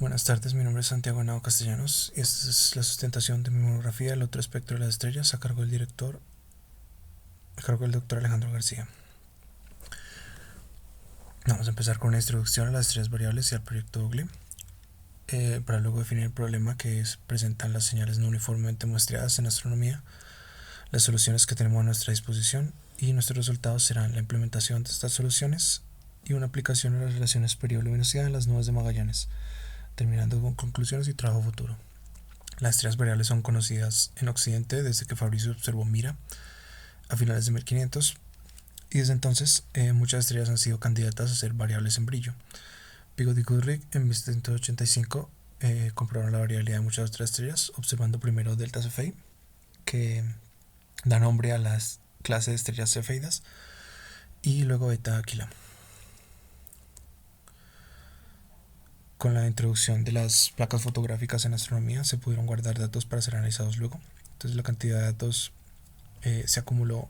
Buenas tardes, mi nombre es Santiago Henao Castellanos y esta es la sustentación de mi monografía El otro espectro de las estrellas a cargo del doctor Alejandro García. Vamos a empezar con una introducción a las estrellas variables y al proyecto Euclid, para luego definir el problema que presentan las señales no uniformemente muestreadas en astronomía, las soluciones que tenemos a nuestra disposición y nuestros resultados serán la implementación de estas soluciones y una aplicación a las relaciones periodo-luminosidad en las nubes de Magallanes, terminando con conclusiones y trabajo futuro. Las estrellas variables son conocidas en Occidente desde que Fabricio observó Mira a finales de 1500 y desde entonces muchas estrellas han sido candidatas a ser variables en brillo. Pigott y Goodrich en 1785 comprobaron la variabilidad de muchas otras estrellas observando primero delta Cephei, que da nombre a las clases de estrellas cefeidas, y luego beta Aquila. Con la introducción de las placas fotográficas en astronomía se pudieron guardar datos para ser analizados luego. Entonces la cantidad de datos se acumuló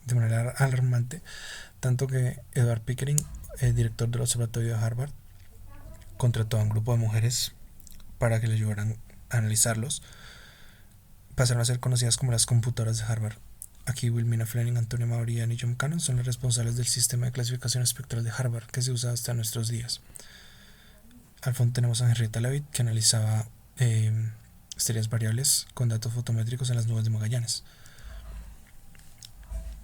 de manera alarmante, tanto que Edward Pickering, el director del observatorio de Harvard, contrató a un grupo de mujeres para que le ayudaran a analizarlos. Pasaron a ser conocidas como las computadoras de Harvard. Aquí Wilhelmina Fleming, Antonia Maury y John Cannon son los responsables del sistema de clasificación espectral de Harvard que se usa hasta nuestros días. Al fondo tenemos a Henrietta Leavitt, que analizaba estrellas variables con datos fotométricos en las nubes de Magallanes.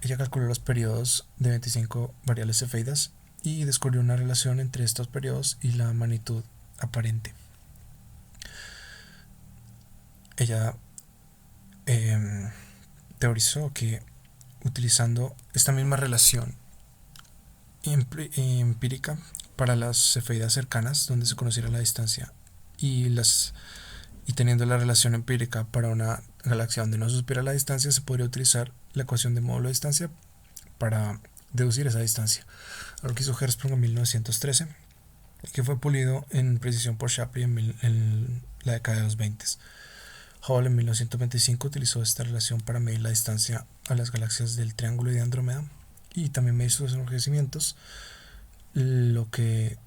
Ella calculó los periodos de 25 variables cefeidas y descubrió una relación entre estos periodos y la magnitud aparente. Ella teorizó que utilizando esta misma relación empírica para las cefeidas cercanas, donde se conociera la distancia, y teniendo la relación empírica para una galaxia donde no se supiera la distancia, se podría utilizar la ecuación de módulo de distancia para deducir esa distancia. Algo que hizo Hertzsprung en 1913 y que fue pulido en precisión por Shapley en la década de los 20. Hubble en 1925 utilizó esta relación para medir la distancia a las galaxias del Triángulo de Andrómeda y también medir sus enrojecimientos, lo que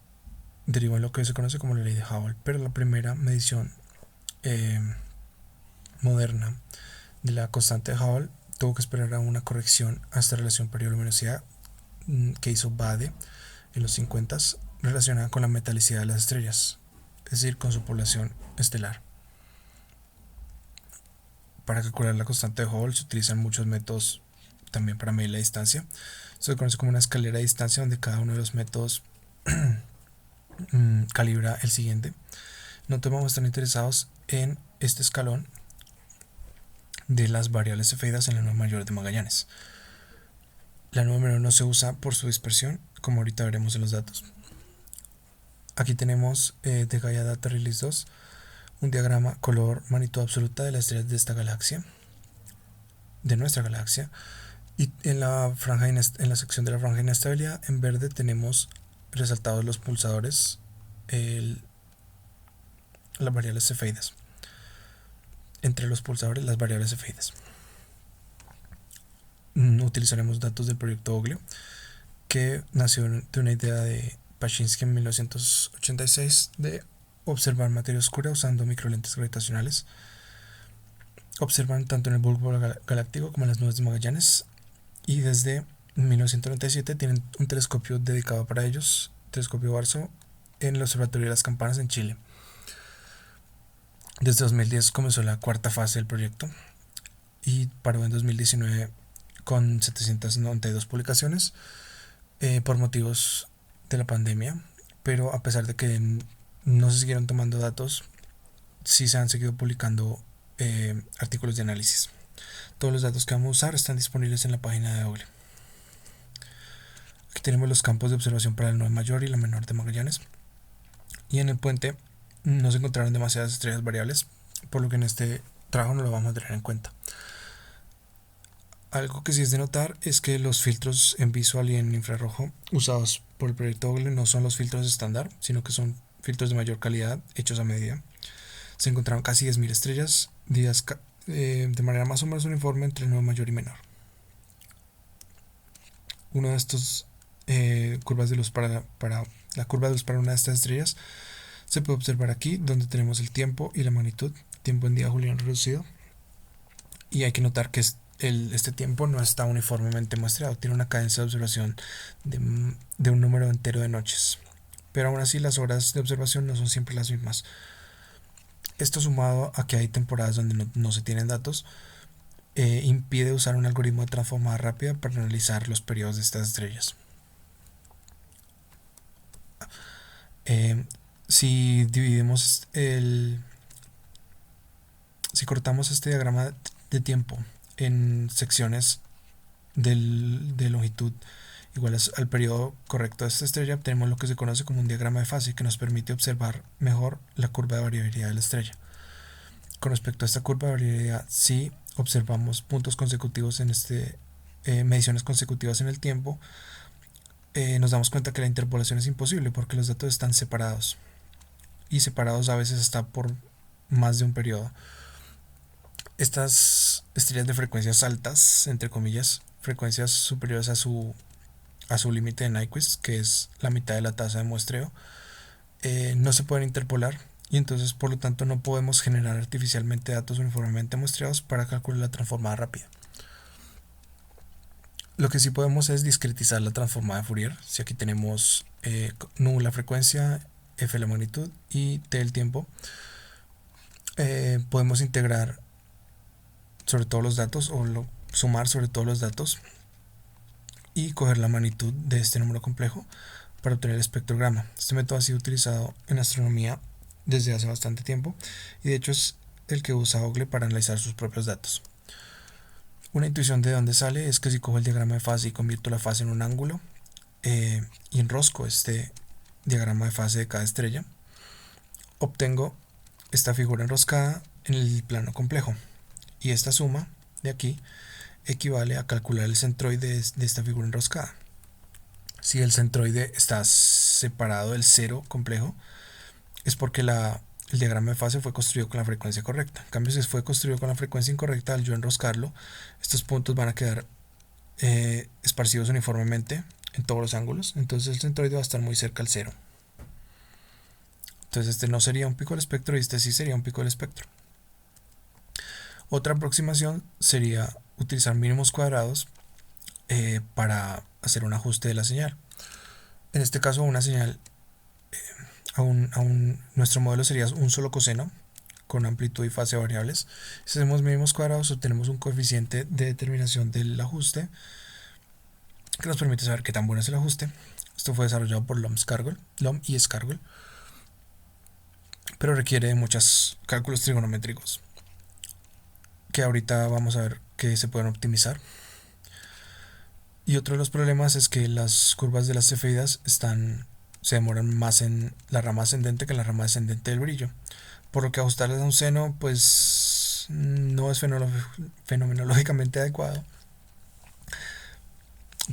derivó en lo que se conoce como la ley de Hubble. Pero la primera medición moderna de la constante de Hubble tuvo que esperar a una corrección a esta relación periodo-luminosidad que hizo Bade en los 50 relacionada con la metalicidad de las estrellas, es decir, con su población estelar. Para calcular la constante de Hubble se utilizan muchos métodos también para medir la distancia. Esto se conoce como una escalera de distancia, donde cada uno de los métodos calibra el siguiente. No vamos a estar interesados en este escalón de las variables cefeidas en la nube mayor de Magallanes. La nube menor no se usa por su dispersión, como ahorita veremos en los datos. Aquí tenemos de Gaia Data Release 2 un diagrama color magnitud absoluta de las estrellas de esta galaxia, de nuestra galaxia, y en la sección de la franja de inestabilidad en verde tenemos resaltados los pulsadores, las variables cefeidas. Entre los pulsadores, las variables cefeidas. Utilizaremos datos del proyecto Euclid, que nació de una idea de Paczynski en 1986 de observar materia oscura usando microlentes gravitacionales. Observan tanto en el bulbo galáctico como en las nubes de Magallanes, y desde 1997 tienen un telescopio dedicado para ellos, telescopio Barso, en el Observatorio de las Campanas en Chile. Desde 2010 comenzó la cuarta fase del proyecto y paró en 2019 con 792 publicaciones por motivos de la pandemia, pero a pesar de que no se siguieron tomando datos, sí se han seguido publicando artículos de análisis. Todos los datos que vamos a usar están disponibles en la página de Euclid. Aquí tenemos los campos de observación para la nube mayor y la menor de Magallanes, y en el puente no se encontraron demasiadas estrellas variables, por lo que en este trabajo no lo vamos a tener en cuenta. Algo que sí es de notar es que los filtros en visual y en infrarrojo usados por el proyecto Euclid no son los filtros estándar, sino que son filtros de mayor calidad hechos a medida. Se encontraron casi 10.000 estrellas de manera más o menos uniforme entre nube mayor y menor. Una de estos curvas de luz para la curva de luz para una de estas estrellas Se puede observar aquí donde tenemos el tiempo y la magnitud, tiempo en día juliano reducido, y hay que notar que este tiempo no está uniformemente muestreado, tiene una cadencia de observación de un número entero de noches, pero aún así las horas de observación no son siempre las mismas. Esto, sumado a que hay temporadas donde no se tienen datos, impide usar un algoritmo de transformada rápida para analizar los periodos de estas estrellas. Si dividimos si cortamos este diagrama de tiempo en secciones de longitud iguales al periodo correcto de esta estrella, obtenemos lo que se conoce como un diagrama de fase, que nos permite observar mejor la curva de variabilidad de la estrella. Con respecto a esta curva de variabilidad, si observamos puntos consecutivos en mediciones consecutivas en el tiempo, nos damos cuenta que la interpolación es imposible porque los datos están separados, y separados a veces hasta por más de un periodo. Estas estrellas de frecuencias altas, entre comillas, frecuencias superiores a su límite de Nyquist, que es la mitad de la tasa de muestreo, no se pueden interpolar, y entonces por lo tanto no podemos generar artificialmente datos uniformemente muestreados para calcular la transformada rápida. Lo que sí podemos es discretizar la transformada de Fourier. Si aquí tenemos nu la frecuencia, f la magnitud y t el tiempo, podemos integrar sobre todos los datos o sumar sobre todos los datos y coger la magnitud de este número complejo para obtener el espectrograma. Este método ha sido utilizado en astronomía desde hace bastante tiempo, y de hecho es el que usa Ogle para analizar sus propios datos. Una intuición de dónde sale es que si cojo el diagrama de fase y convierto la fase en un ángulo, y enrosco este diagrama de fase de cada estrella, obtengo esta figura enroscada en el plano complejo, y esta suma de aquí equivale a calcular el centroide de esta figura enroscada. Si el centroide está separado del cero complejo, es porque el diagrama de fase fue construido con la frecuencia correcta. En cambio, si fue construido con la frecuencia incorrecta, al yo enroscarlo, estos puntos van a quedar esparcidos uniformemente en todos los ángulos, entonces el centroide va a estar muy cerca al cero. Entonces este no sería un pico del espectro y este sí sería un pico del espectro. Otra aproximación sería utilizar mínimos cuadrados para hacer un ajuste de la señal. En este caso, una señal, nuestro modelo sería un solo coseno con amplitud y fase variables. Si hacemos mínimos cuadrados, obtenemos un coeficiente de determinación del ajuste que nos permite saber qué tan bueno es el ajuste. Esto fue desarrollado por Lom y Scargill, pero requiere de muchos cálculos trigonométricos que ahorita vamos a ver que se pueden optimizar. Y otro de los problemas es que las curvas de las cefeidas se demoran más en la rama ascendente que en la rama descendente del brillo, por lo que ajustarlas a un seno pues no es fenomenológicamente adecuado.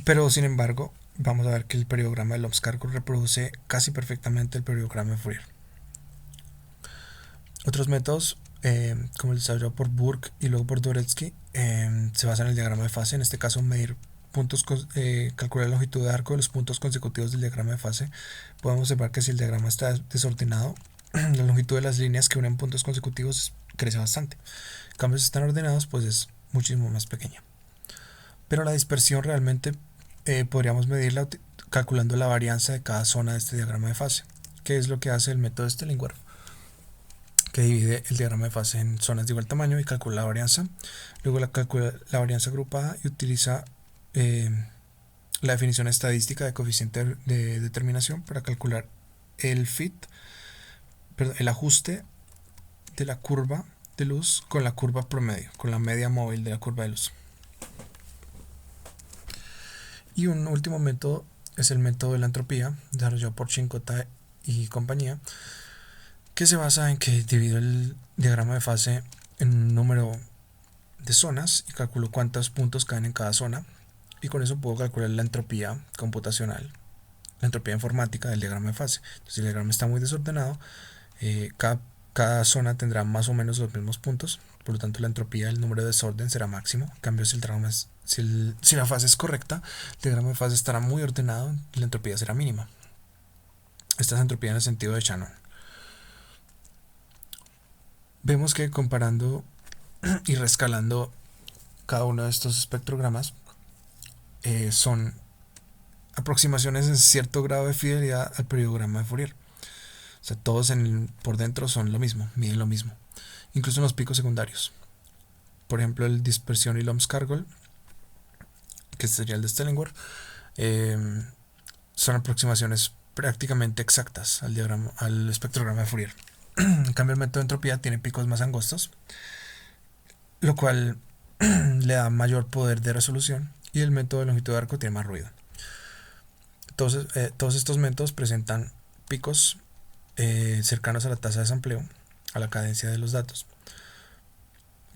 Pero sin embargo, vamos a ver que el periodograma de Lom-Scargill reproduce casi perfectamente el periodograma de Fourier. Otros métodos, como el desarrollado por Burke y luego por Dvoretsky, se basan en el diagrama de fase. En este caso, medir puntos, calcular la longitud de arco de los puntos consecutivos del diagrama de fase. Podemos observar que si el diagrama está desordenado, la longitud de las líneas que unen puntos consecutivos crece bastante. En cambio, si están ordenados, pues es muchísimo más pequeña. Pero la dispersión realmente podríamos medirla calculando la varianza de cada zona de este diagrama de fase, que es lo que hace el método de Stellingwerf, que divide el diagrama de fase en zonas de igual tamaño y calcula la varianza. Luego calcula la varianza agrupada y utiliza la definición estadística de coeficiente de determinación para calcular el el ajuste de la curva de luz con la curva promedio, con la media móvil de la curva de luz. Y un último método es el método de la entropía, desarrollado por Cincotta y compañía, que se basa en que divido el diagrama de fase en un número de zonas y calculo cuántos puntos caen en cada zona, y con eso puedo calcular la entropía computacional, la entropía informática del diagrama de fase. Entonces, si el diagrama está muy desordenado, cada zona tendrá más o menos los mismos puntos, por lo tanto la entropía del número de desorden será máximo. En cambio, si la fase es correcta, el diagrama de fase estará muy ordenado y la entropía será mínima. Esta es entropía en el sentido de Shannon. Vemos que comparando y rescalando cada uno de estos espectrogramas son aproximaciones en cierto grado de fidelidad al periodograma de Fourier. O sea, todos por dentro son lo mismo, miden lo mismo. Incluso en los picos secundarios. Por ejemplo, el dispersión y Lomskargol, que sería el de Stellingworth, son aproximaciones prácticamente exactas al espectrograma de Fourier. En cambio, el método de entropía tiene picos más angostos, lo cual le da mayor poder de resolución, y el método de longitud de arco tiene más ruido. Todos estos métodos presentan picos cercanos a la tasa de sampleo, a la cadencia de los datos,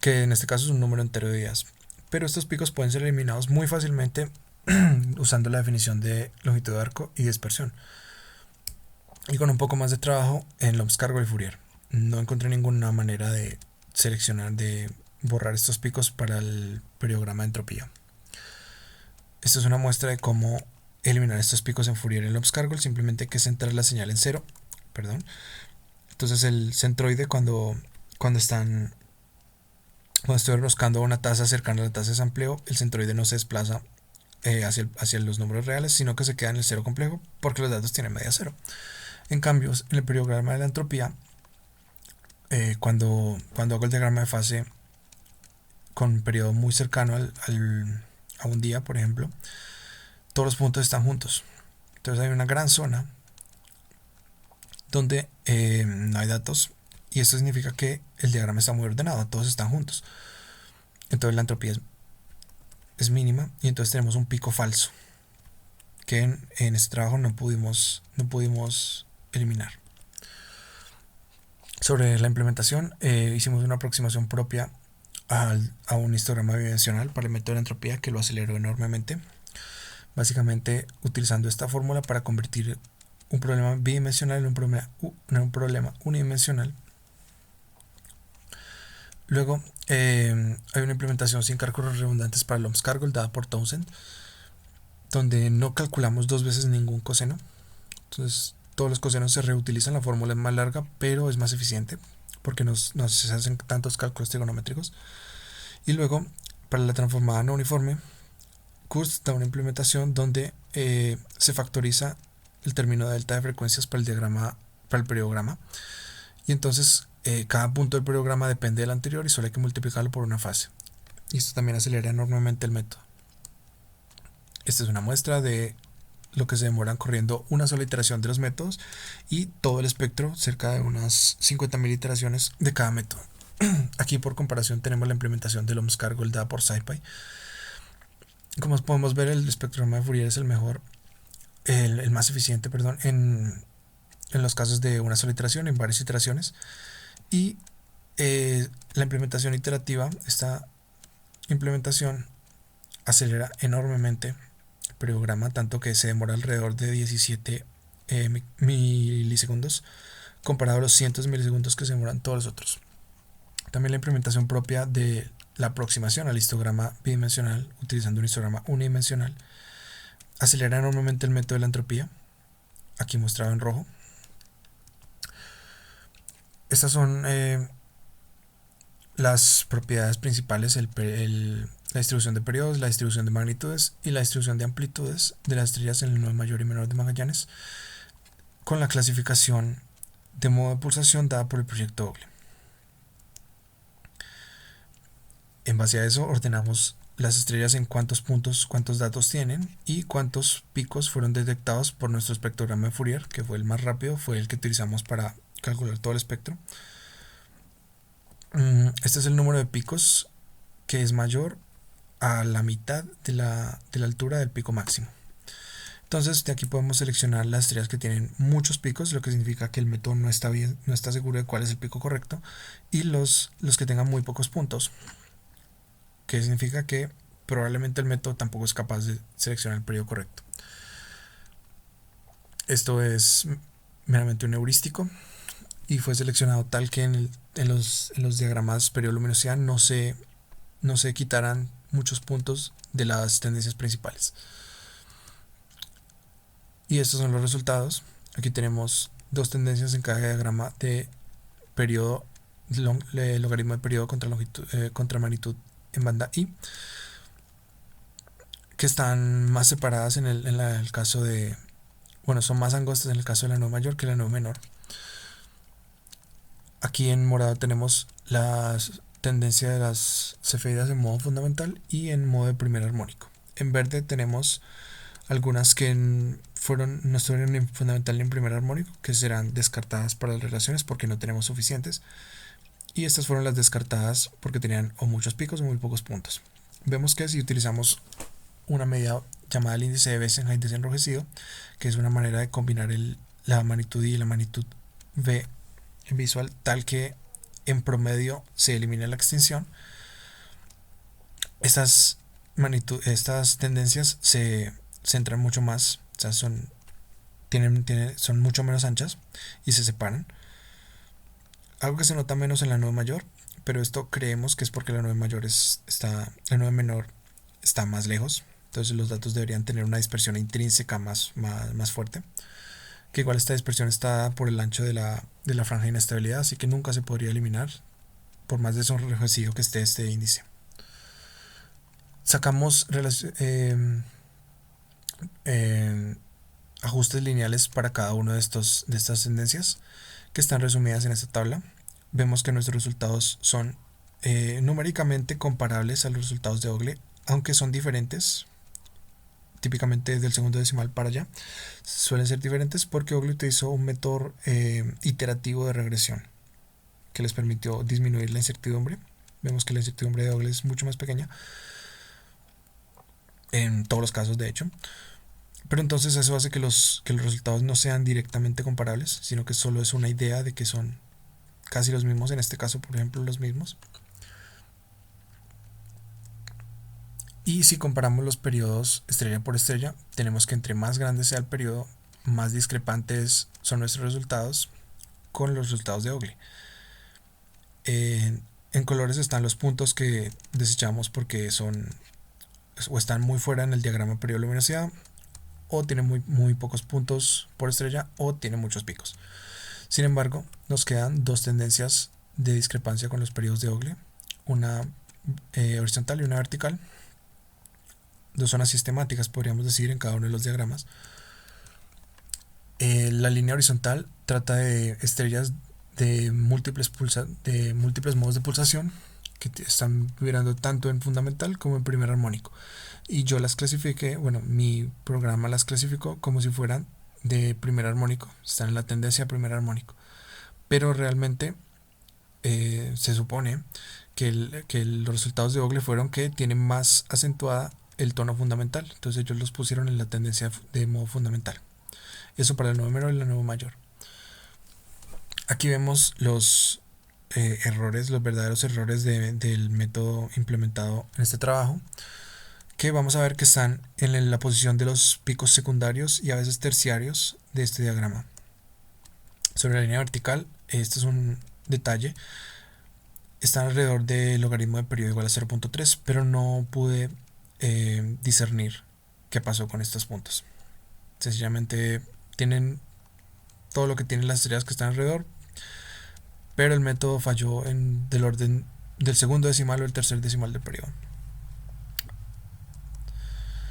que en este caso es un número entero de días. Pero estos picos pueden ser eliminados muy fácilmente usando la definición de longitud de arco y dispersión. Y con un poco más de trabajo en Lomskargol y Fourier. No encontré ninguna manera de seleccionar, de borrar estos picos para el periodograma de entropía. Esta es una muestra de cómo eliminar estos picos en Fourier en Lomskargol. Simplemente hay que centrar la señal en cero. Entonces el centroide cuando estoy enroscando una tasa cercana a la tasa de sampleo, el centroide no se desplaza hacia los números reales, sino que se queda en el cero complejo porque los datos tienen media cero. En cambio, en el periodograma de la entropía, cuando hago el diagrama de fase con un periodo muy cercano a un día, por ejemplo, todos los puntos están juntos. Entonces hay una gran zona donde no hay datos, y esto significa que el diagrama está muy ordenado, todos están juntos. Entonces la entropía es mínima, y entonces tenemos un pico falso que en este trabajo no pudimos eliminar. Sobre la implementación, hicimos una aproximación propia a un histograma bidimensional para el método de entropía, que lo aceleró enormemente, básicamente utilizando esta fórmula para convertir un problema bidimensional en un problema unidimensional. Luego hay una implementación sin cálculos redundantes para Lomskargol dada por Townsend, donde no calculamos dos veces ningún coseno. Entonces todos los cosenos se reutilizan, la fórmula es más larga pero es más eficiente porque no se hacen tantos cálculos trigonométricos. Y luego, para la transformada no uniforme, Kurz da una implementación donde se factoriza el término de delta de frecuencias para el periodograma, y entonces cada punto del periodograma depende del anterior y solo hay que multiplicarlo por una fase, y esto también acelera enormemente el método. Esta es una muestra de lo que se demoran corriendo una sola iteración de los métodos y todo el espectro, cerca de unas 50.000 iteraciones de cada método. Aquí por comparación tenemos la implementación de Lomskargol dada por SciPy. Como podemos ver, el espectrograma de Fourier es el más eficiente, en los casos de una sola iteración, en varias iteraciones. Y la implementación iterativa, esta implementación acelera enormemente el periodograma, tanto que se demora alrededor de 17 milisegundos comparado a los cientos de milisegundos que se demoran todos los otros. También la implementación propia de la aproximación al histograma bidimensional utilizando un histograma unidimensional acelera enormemente el método de la entropía, aquí mostrado en rojo. Estas son las propiedades principales: la distribución de periodos, la distribución de magnitudes y la distribución de amplitudes de las estrellas en el nodo mayor y menor de Magallanes, con la clasificación de modo de pulsación dada por el proyecto Ogle. En base a eso ordenamos las estrellas en cuántos puntos, cuántos datos tienen y cuántos picos fueron detectados por nuestro espectrograma de Fourier, que fue el más rápido, fue el que utilizamos para calcular todo el espectro. Este es el número de picos que es mayor a la mitad de la altura del pico máximo. Entonces de aquí podemos seleccionar las estrellas que tienen muchos picos, lo que significa que el método no está seguro de cuál es el pico correcto, y los que tengan muy pocos puntos, que significa que probablemente el método tampoco es capaz de seleccionar el periodo correcto. Esto es meramente un heurístico y fue seleccionado tal que en los diagramas periodo-luminosidad no se quitaran muchos puntos de las tendencias principales. Y estos son los resultados. Aquí tenemos dos tendencias en cada diagrama de periodo logaritmo de periodo contra longitud, contra magnitud en banda I, que están más separadas el caso de, bueno, son más angostas en el caso de la nube mayor que la nube menor. Aquí en morado tenemos la tendencia de las cefeidas en modo fundamental y en modo de primer armónico. En verde tenemos algunas que no estuvieron ni en fundamental ni en primer armónico, que serán descartadas para las relaciones porque no tenemos suficientes. Y estas fueron las descartadas porque tenían o muchos picos o muy pocos puntos. Vemos que si utilizamos una medida llamada el índice de Bessenheim desenrojecido, que es una manera de combinar la magnitud I y la magnitud V en visual, tal que en promedio se elimine la extinción, estas tendencias se centran mucho más, o sea, son mucho menos anchas y se separan. Algo que se nota menos en la nube mayor, pero esto creemos que es porque la nube menor está más lejos, entonces los datos deberían tener una dispersión intrínseca más fuerte, que igual esta dispersión está por el ancho de la franja de inestabilidad, así que nunca se podría eliminar por más desenrojecido que esté este índice. Sacamos ajustes lineales para cada uno de estas tendencias que están resumidas en esta tabla. Vemos que nuestros resultados son numéricamente comparables a los resultados de Ogle, aunque son diferentes. Típicamente del segundo decimal para allá suelen ser diferentes porque Ogle utilizó un método iterativo de regresión que les permitió disminuir la incertidumbre. Vemos que la incertidumbre de Ogle es mucho más pequeña en todos los casos, de hecho, pero entonces eso hace que los resultados no sean directamente comparables, sino que solo es una idea de que son casi los mismos, en este caso por ejemplo los mismos. Y si comparamos los periodos estrella por estrella, tenemos que entre más grande sea el periodo, más discrepantes son nuestros resultados con los resultados de Ogle. En colores están los puntos que desechamos porque son o están muy fuera en el diagrama periodo-luminosidad, o tienen muy pocos puntos por estrella, o tienen muchos picos. Sin embargo, nos quedan dos tendencias de discrepancia con los periodos de Ogle, una horizontal y una vertical. Dos zonas sistemáticas, podríamos decir, en cada uno de los diagramas. La línea horizontal trata de estrellas de múltiples modos de pulsación que están vibrando tanto en fundamental como en primer armónico. Y yo las clasifiqué, bueno, mi programa las clasificó como si fueran de primer armónico, están en la tendencia a primer armónico. Pero realmente se supone que los resultados de Ogle fueron que tienen más acentuada el tono fundamental, entonces ellos los pusieron en la tendencia de modo fundamental. Eso para la nube menor y la nube mayor. Aquí vemos los errores, los verdaderos errores del método implementado en este trabajo, que vamos a ver que están en la posición de los picos secundarios y a veces terciarios de este diagrama. Sobre la línea vertical, este es un detalle, está alrededor del logaritmo de periodo igual a 0.3, pero no pude discernir qué pasó con estos puntos. Sencillamente tienen todo lo que tienen las estrellas que están alrededor, pero el método falló del orden del segundo decimal o el tercer decimal del periodo.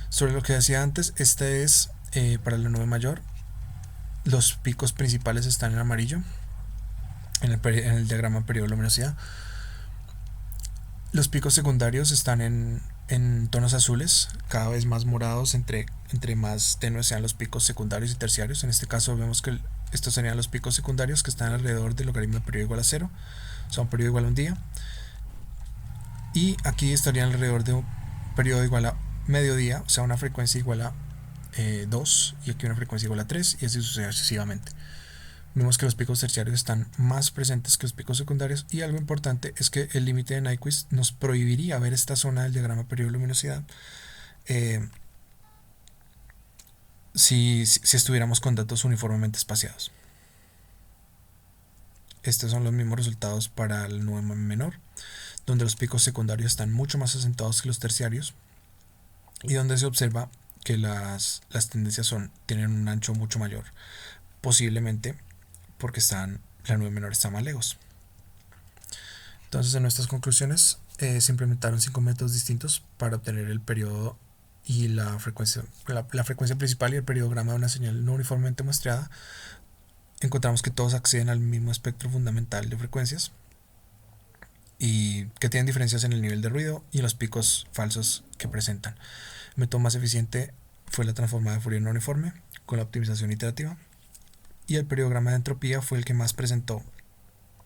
Sobre lo que decía antes, este es para la nube mayor. Los picos principales están en amarillo en el diagrama periodo-luminosidad. Los picos secundarios están en tonos azules, cada vez más morados entre más tenues sean los picos secundarios y terciarios. En este caso vemos que estos serían los picos secundarios que están alrededor del logaritmo de periodo igual a 0, o sea, un periodo igual a un día. Y aquí estarían alrededor de un periodo igual a mediodía, o sea, una frecuencia igual a 2, y aquí una frecuencia igual a 3, y así sucesivamente. Vemos que los picos terciarios están más presentes que los picos secundarios, y algo importante es que el límite de Nyquist nos prohibiría ver esta zona del diagrama periodo-luminosidad si estuviéramos con datos uniformemente espaciados. Estos son los mismos resultados para el nube menor, donde los picos secundarios están mucho más acentuados que los terciarios y donde se observa que las tendencias tienen un ancho mucho mayor, posiblemente porque la nube menor está más lejos. Entonces, en nuestras conclusiones se implementaron 5 métodos distintos para obtener el periodo y la frecuencia principal y el periodograma de una señal no uniformemente muestreada. Encontramos que todos acceden al mismo espectro fundamental de frecuencias y que tienen diferencias en el nivel de ruido y los picos falsos que presentan. El método más eficiente fue la transformada de Fourier no uniforme con la optimización iterativa, y el periodograma de entropía fue el que más presentó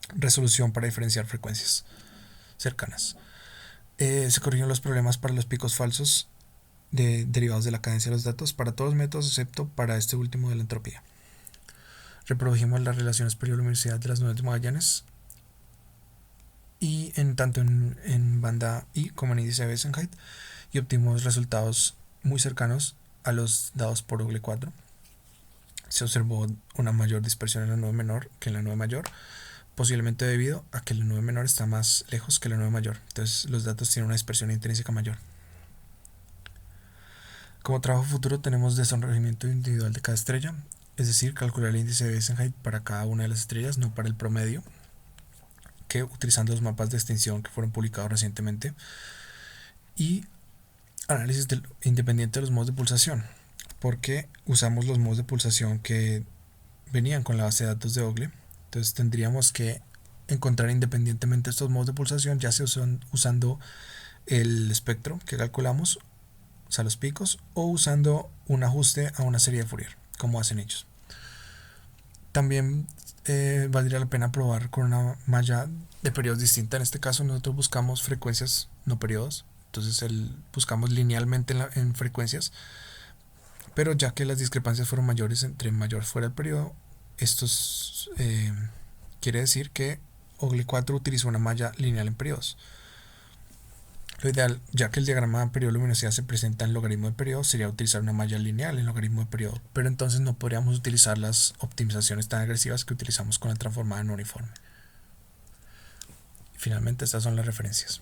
resolución para diferenciar frecuencias cercanas. Se corrigieron los problemas para los picos falsos derivados de la cadencia de los datos para todos los métodos excepto para este último de la entropía. Reprodujimos las relaciones periodoluminosidad de las nubes de Magallanes y tanto en banda I como en índice de Besenheit, y obtuvimos resultados muy cercanos a los dados por Ogle 4. Se observó una mayor dispersión en la nube menor que en la nube mayor, posiblemente debido a que la nube menor está más lejos que la nube mayor, entonces los datos tienen una dispersión intrínseca mayor. Como trabajo futuro tenemos desenrolamiento individual de cada estrella, es decir, calcular el índice de Besenheit para cada una de las estrellas, no para el promedio, que utilizando los mapas de extinción que fueron publicados recientemente, y análisis independiente de los modos de pulsación, porque usamos los modos de pulsación que venían con la base de datos de Ogle. Entonces tendríamos que encontrar independientemente estos modos de pulsación, ya sea usando el espectro que calculamos, o sea los picos, o usando un ajuste a una serie de Fourier, como hacen ellos. También valdría la pena probar con una malla de periodos distinta. En este caso nosotros buscamos frecuencias, no periodos. Entonces buscamos linealmente en frecuencias, pero ya que las discrepancias fueron mayores entre mayor fuera el periodo, esto quiere decir que Ogle 4 utilizó una malla lineal en periodos. Lo ideal, ya que el diagrama de periodo luminosidad se presenta en logaritmo de periodo, sería utilizar una malla lineal en logaritmo de periodo, pero entonces no podríamos utilizar las optimizaciones tan agresivas que utilizamos con la transformada no uniforme. Y finalmente, estas son las referencias.